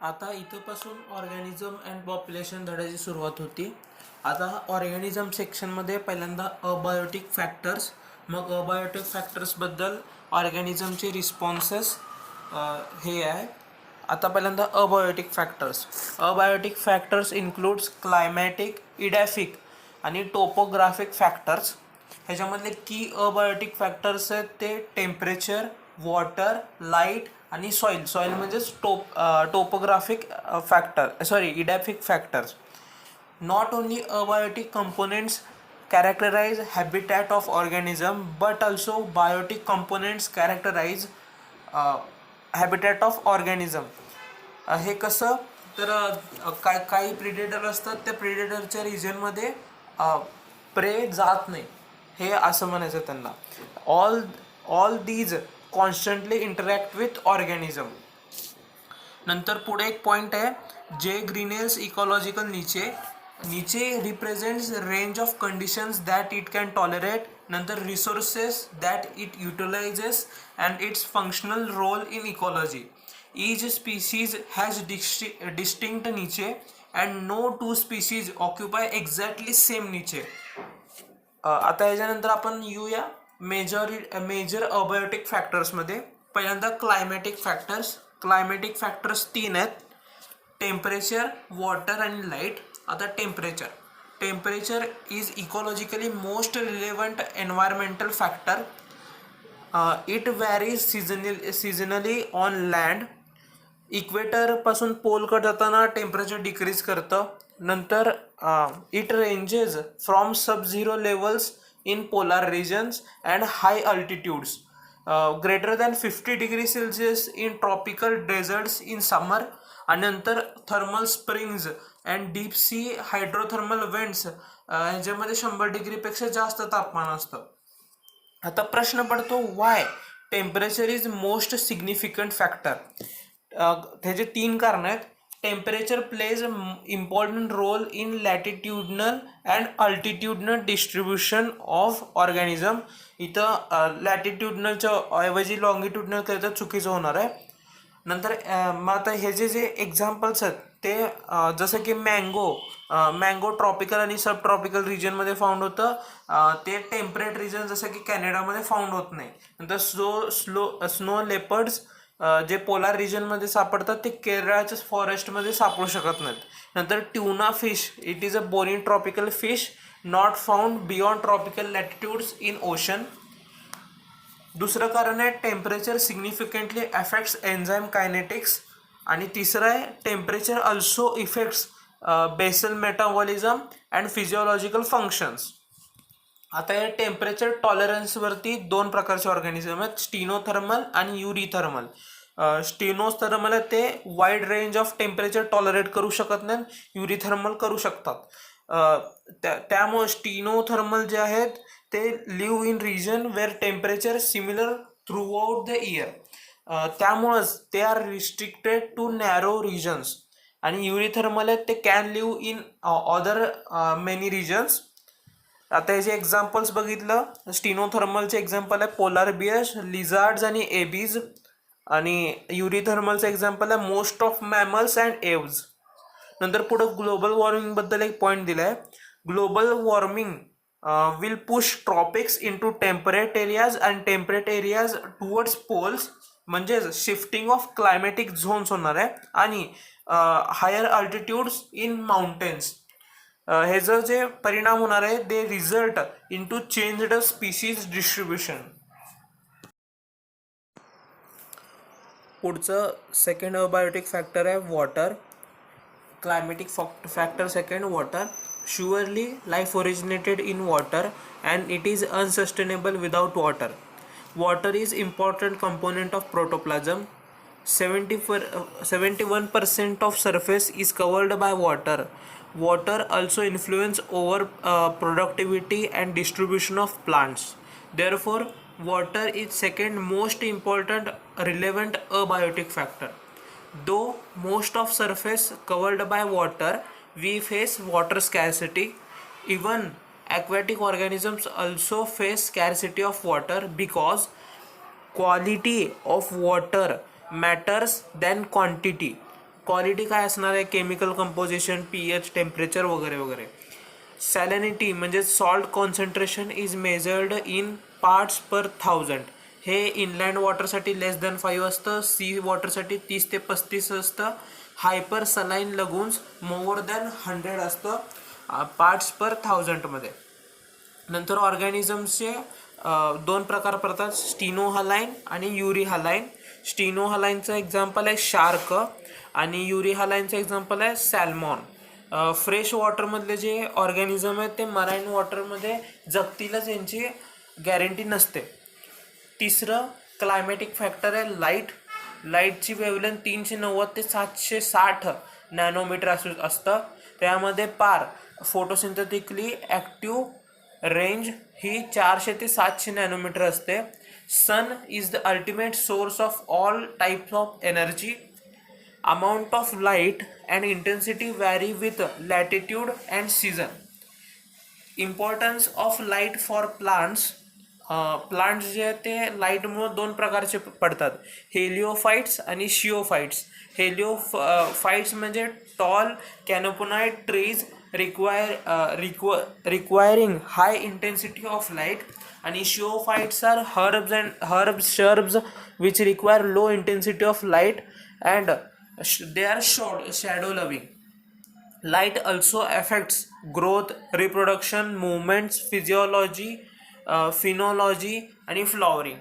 आता इथपासून organism and population धड्याची सुरुवात होती. आता ऑर्गॅनिझम सेक्शनमध्ये पहिल्यांदा अबायोटिक फॅक्टर्स, मग अबायोटिक फॅक्टर्सबद्दल ऑर्गॅनिझमचे रिस्पॉन्सेस हे आहे. आता पहिल्यांदा abiotic factors. Abiotic factors includes climatic, edaphic आणि टोपोग्राफिक फॅक्टर्स. ह्याच्यामधले की अबायोटिक फॅक्टर्स आहेत ते टेम्परेचर, वॉटर, लाईट आणि सॉईल. सॉईल म्हणजेच topographic edaphic factors. Not only abiotic components characterize habitat of organism, but also biotic components characterize habitat of organism. हे कसं तर काही प्रिडेटर असतात, त्या प्रिडेटरच्या रिजनमध्ये प्रे जात नाही, हे असं म्हणायचं त्यांना. All these constantly interact with organism. नंतर पुढे एक पॉईंट आहे, जे greenhouse ecological niche represents range of conditions that it can tolerate. नंतर resources that it utilises and its functional role in ecology. Each species has distinct niche and no two species occupy exactly same niche. आता याच्यानंतर आपण येऊया major abiotic फॅक्टर्समध्ये. पहिल्यांदा climatic factors. Climatic factors 3 आहेत, temperature, water आणि light. आता temperature is ecologically most relevant environmental factor. It varies seasonally on land. इक्वेटरपासून पोलकडे जाताना टेम्परेचर डिक्रीज करतं. नंतर it ranges from sub zero levels in polar regions and high altitudes. Greater than 50 degree Celsius in tropical deserts in summer. आणि नंतर thermal springs and deep sea hydrothermal vents, ह्याच्यामध्ये 100 डिग्रीपेक्षा जास्त तापमान असतं. आता प्रश्न पडतो, why temperature is most significant factor. त्याचे 3 कारण आहेत. Temperature plays important role in latitudinal and altitudinal distribution of organism. इथं लॅटिट्यूडनलच्या ऐवजी लॉंगिट्यूडनल केलं तर चुकीचं होणार आहे. नंतर मग आता हे जे एक्झाम्पल्स आहेत ते जसं की मँगो ट्रॉपिकल आणि सब ट्रॉपिकल रिजनमध्ये फाउंड होतं. ते टेम्परेट रिजन जसं की कॅनडामध्ये फाउंड होत नाही. नंतर स्नो लेपर्ड्स जे पोलार रिजनमध्ये सापडतात ते केरळच्या फॉरेस्टमध्ये सापडू शकत नाहीत. नंतर tuna fish, it is a bony tropical fish not found beyond tropical latitudes in ocean. दुसरं कारण आहे, temperature significantly affects enzyme kinetics. आणि तिसरं आहे, temperature also effects basal metabolism and physiological functions. आता या टेम्परेचर टॉलरन्सवरती 2 प्रकारचे ऑर्गॅनिझम आहेत, स्टिनोथर्मल आणि युरिथर्मल. स्टिनोथर्मल आहे ते wide range of temperature tolerate करू शकत नाहीत, युरिथर्मल करू शकतात. त्यामुळे स्टिनोथर्मल जे आहेत ते live in region where temperature similar throughout the year. त्यामुळंच ते are restricted to narrow regions. आणि युरिथर्मल आहेत ते can live in other many regions. आता याचे एक्झाम्पल्स बघितलं, स्टिनोथर्मलचे एक्झाम्पल आहे पोलार बियर्स, लिझार्ड्स आणि एबीज. आणि युरिथर्मलचं एक्झाम्पल आहे most of mammals and aves. नंतर पुढं ग्लोबल वॉर्मिंगबद्दल एक पॉईंट दिला आहे. Global warming will push tropics into temperate areas and temperate areas towards poles. म्हणजेच शिफ्टिंग ऑफ क्लायमॅटिक झोन्स होणार आहे. आणि हायर अल्टिट्यूड्स इन माउंटेन्स. ह्याचं जे परिणाम होणार आहे they result in to changed species distribution. पुढचं सेकंड अबायोटिक फॅक्टर आहे water. Climatic factor second, water. Surely life originated in water and it is unsustainable without water. Water is important component of protoplasm. 71% of surface is covered by water. Water also influence over productivity and distribution of plants. Therefore, water is second most important relevant abiotic factor. Though most of surface covered by water, we face water scarcity. Even aquatic organisms also face scarcity of water because quality of water matters than quantity. Quality काय असणार आहे, chemical composition, pH, temperature वगैरे वगैरे. Salinity म्हणजे salt concentration is measured in parts per 1000. हे inland वॉटरसाठी लेस than 5 असतं, C वॉटरसाठी 30 ते 35 असतं, hyper saline lagoons more than 100 असतं पार्ट्स पर 1000मध्ये. नंतर ऑर्गॅनिझम्सचे 2 प्रकार पडतात, स्टिनोहलाईन आणि युरिहालाईन. स्टिनोहलाईनचं एक्झाम्पल आहे शार्क आणि युरिहालाईनचं एक्झाम्पल आहे सॅल्मॉन. फ्रेश वॉटरमधले जे ऑर्गॅनिझम आहेत ते मराईन वॉटरमध्ये जगतीलच यांची गॅरंटी नसते. तिसरं क्लायमॅटिक फॅक्टर आहे लाईट. लाईटची वेवलेंथ 390 ते 760 नॅनोमीटर असतं. त्यामध्ये पार फोटोसिंथेटिकली ॲक्टिव्ह रेंज ही 400 ते 700 नॅनोमीटर असते. Sun is the ultimate source of all types of energy. Amount of light and intensity vary with latitude and season. Importance of light for plants. Plants जे आहेत ते लाईटमुळे 2 प्रकारचे पडतात, हेलिओफाइट्स आणि शिओफाइट्स. हेलिओफाइट्स म्हणजे tall canopied trees requiring high intensity of light, आणि sciophytes are herbs which require low intensity of light and they are shadow loving. Light also affects growth, reproduction, movements, physiology, phenology आणि flowering.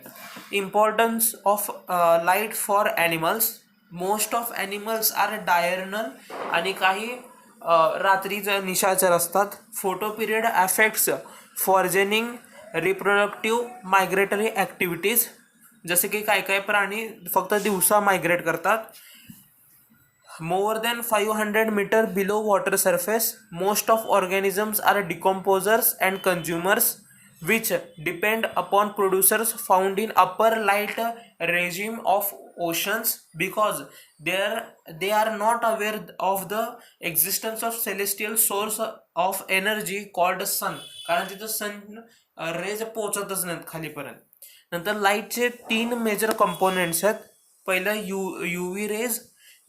Importance of light for animals. Most of animals are diurnal आणि काही रात्रीचं निशाचर असतात. Photo period affects foraging, reproductive, migratory activities. जसे की काही प्राणी फक्त दिवसा मायग्रेट करतात. More than 500 meter below water surface, most of organisms are decomposers and consumers, which depend upon producers found in upper light regime of oceans, because they are not aware of the existence of celestial source of energy called sun. कारण तिथं sun rays पोचतच नाहीत खालीपर्यंत. नंतर लाईटचे 3 major components आहेत. पहिलं UV raise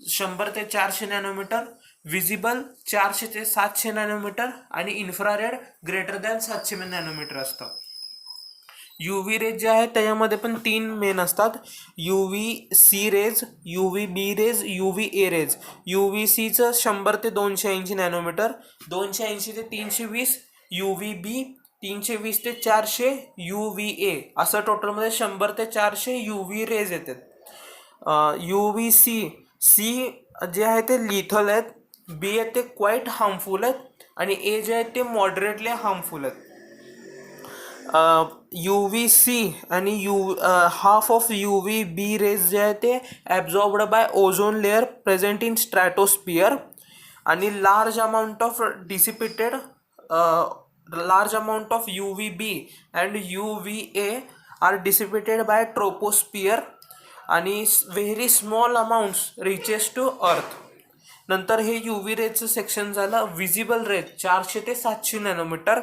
100 ते 400 nanometre, visible 400 ते 700 nanometre आणि इन्फ्रारेड ग्रेटर दॅन 700 नॅनोमीटर असतं. UV रेज जे आहेत त्याच्यामध्ये पण 3 मेन असतात, UVC rays, UVB rays, UVA rays. UVCचं 100 ते 280 नॅनोमीटर, 280 ते 320 UVB, 320 ते 400 UVA, असं टोटलमध्ये 100 ते 400 UV रेज येतात. UVC जे आहे ते लिथल आहेत, बी आहेत ते क्वाईट हार्मफुल आहेत आणि ए जे आहेत ते मॉडरेटली हार्मफुल आहेत. UVC आणि हाफ ऑफ UVB रेज जे आहे ते absorbed by ozone layer present in stratosphere, आणि large amount of UVB and UVA are dissipated by troposphere आणि very small amounts reaches to earth. नंतर हे UV रेजचं सेक्शन झालं. विजिबल रेज 400 ते 700 नॅनोमीटर.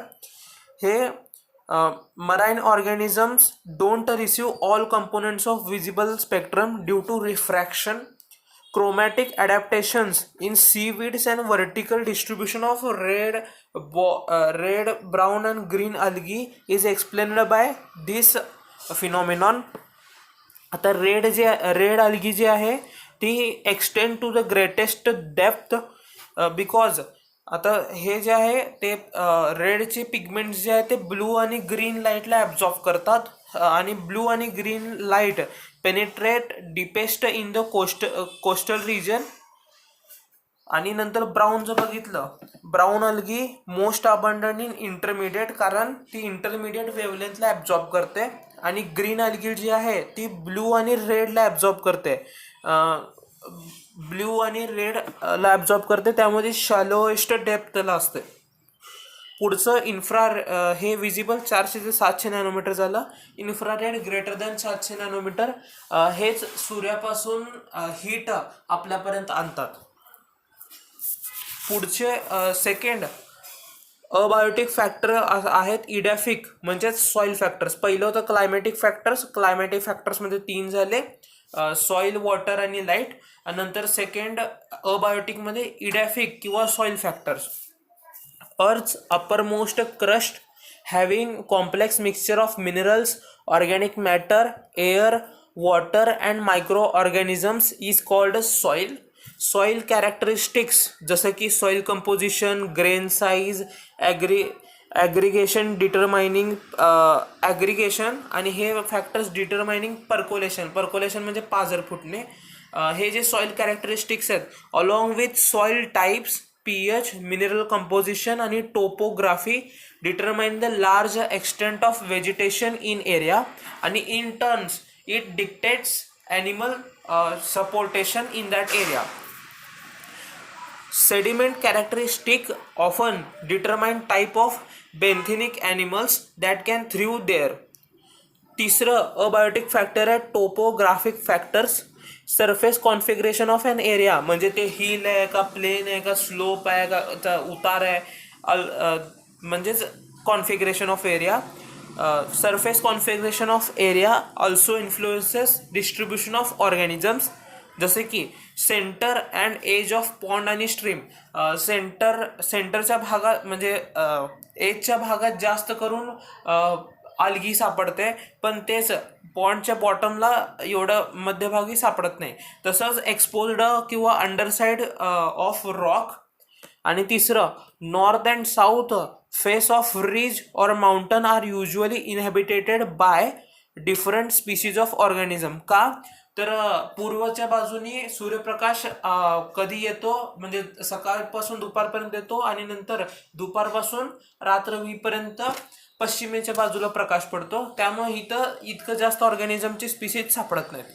हे marine organisms don't receive all components of visible spectrum due to refraction. Chromatic adaptations in seaweeds and vertical distribution of red, brown and green algae is explained by this phenomenon. आता red algae जी आहे ती extend to the greatest depth because आता हे जे आहे ते रेडचे pigments जे आहे ते ब्लू आणि ग्रीन लाईटला ॲब्झॉर्ब करतात आणि ब्लू आणि green light penetrate deepest in the coastal region. आणि नंतर ब्राऊनचं बघितलं, brown algae most abundant in intermediate, कारण ती इंटरमिडिएट वेवलेंथला ॲब्झॉर्ब करते, आणि ग्रीन अल्गी जी आहे ती ब्लू आणि रेडला ॲब्झॉर्ब करते, ब्ल्यू आणि रेडला ॲब्झॉर्ब करते, त्यामध्ये शॅलोएस्ट डेप्थला असते. पुढचं हे विजिबल 400 ते 700 नॅनोमीटर झालं. Infrared greater than 700 nanometre. हेच सूर्यापासून हीट आपल्यापर्यंत आणतात. पुढचे सेकंड अबायोटिक फॅक्टर आहेत इडॅफिक म्हणजेच सॉईल फॅक्टर्स. पहिलं होतं क्लायमॅटिक फॅक्टर्स. क्लायमॅटिक फॅक्टर्समध्ये 3 झाले, सॉइल, वॉटर आणि लाईट. आणि नंतर सेकंड अबायोटिकमध्ये इडॅफिक किंवा soil factors. Earth's uppermost crust having complex mixture of minerals, organic matter, air, water and microorganisms is called soil. Soil characteristics जसं की soil composition, grain size, aggregation determining aggregation आणि हे factors determining percolation म्हणजे पाझर फुटणे. हे जे soil characteristics आहेत along with soil types, pH, mineral composition आणि topography determine the large extent of vegetation in area आणि in turns it dictates animal supportation in that area. Sediment characteristic often determine type of benthenic animals that can thrive there. तिसरं abiotic factor आहे topographic factors. Surface configuration of an area म्हणजे ते hill आहे का, plain आहे का, slope आहे का, उतार आहे, म्हणजेच configuration of area. Surface configuration of area also influences distribution of organisms. जसे की centre and edge of pond आणि स्ट्रीम. सेंटरच्या भागात म्हणजे एजच्या भागात जास्त करून आल्गी सापडते, पण तेच पॉन्डच्या बॉटमला एवढं मध्यभागी सापडत नाही. तसंच एक्सपोज्ड किंवा अंडरसाइड ऑफ रॉक. आणि तिसरं north and south face of ridge और mountain are usually inhabited by different species of organism. का तर पूर्वच्या बाजूनी सूर्यप्रकाश कधी येतो म्हणजे सकाळपासून दुपारपर्यंत येतो आणि नंतर दुपारपासून रात्र होईपर्यंत पश्चिमेच्या बाजूला प्रकाश पडतो. त्यामुळे इथं इतकं जास्त ऑर्गॅनिझमची स्पीसीज सापडत नाहीत.